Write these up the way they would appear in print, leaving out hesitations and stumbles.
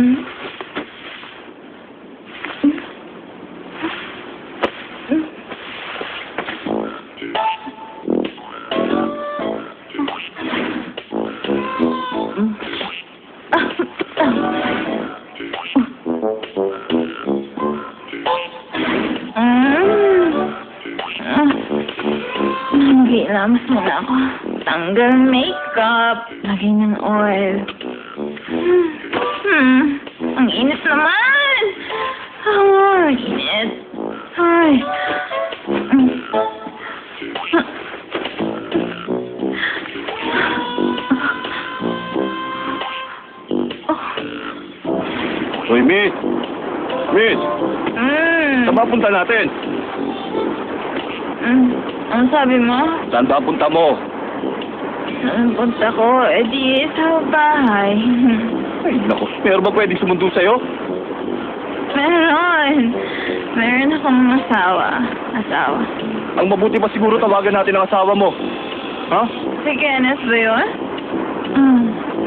Mm. Mag-iilamos muna ako. Tanggal makeup. Lagay ng oil. Ang init naman! Ang init. Ay. Hoy, Miss! Miss! Saan ba punta natin? Ang sabi mo? Saan ba punta mo? Saan punta ko? Eh di sa bahay. Ay, naku. Meron ba pwedeng sumundo sa'yo? Meron. Meron akong asawa. Ang mabuti pa siguro tawagan natin ang asawa mo. Ha? Si Kenneth ba yun?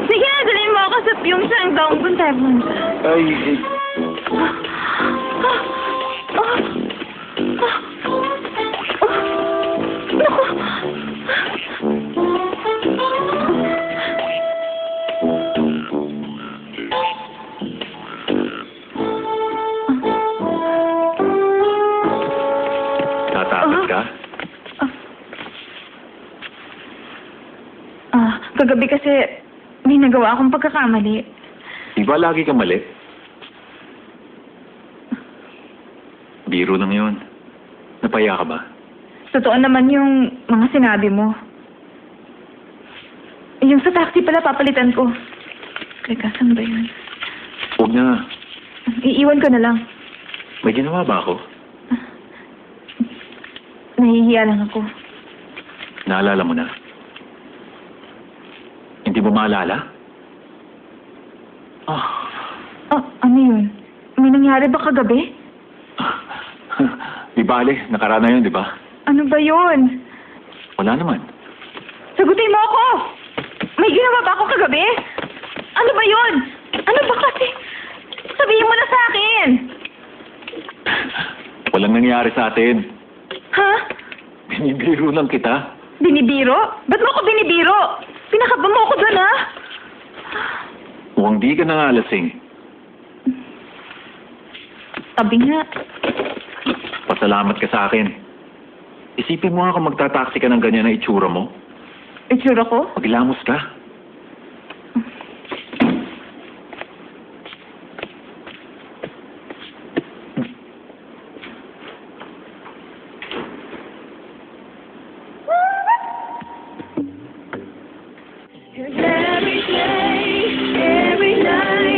Sige, dalhin mo ako sa yung saan daong punta. Ay, Tatakot ka? Kagabi kasi may nagawa akong pagkakamali. Di ba lagi kang mali? Biro lang yun. Napaya ka ba? Totoo naman yung mga sinabi mo. Yung sa taxi pala, papalitan ko. Teka, saan ba yun? Huwag na. Iiwan ko na lang. May ginawa ba ako? Nahihiya lang ako. Naalala mo na? Hindi mo maalala? Ano yun? May nangyari ba kagabi? Di bale, nakaraan na yun, di ba? Ano ba yun? Wala naman. Sagutin mo ako! May ginawa ba ako kagabi? Ano ba yun? Ano ba kasi? Sabihin mo na sa akin! Walang nangyari sa atin. Ha? Binibiro lang kita. Binibiro? Ba't mo ako binibiro? Pinakaba mo ako doon, ha? Mukhang di ka nangalasing. Tabi nga. Pasalamat ka sa akin. Isipin mo nga kung magtataksi ka ng ganyan na itsura mo. Itsura ko? Maglamos ka.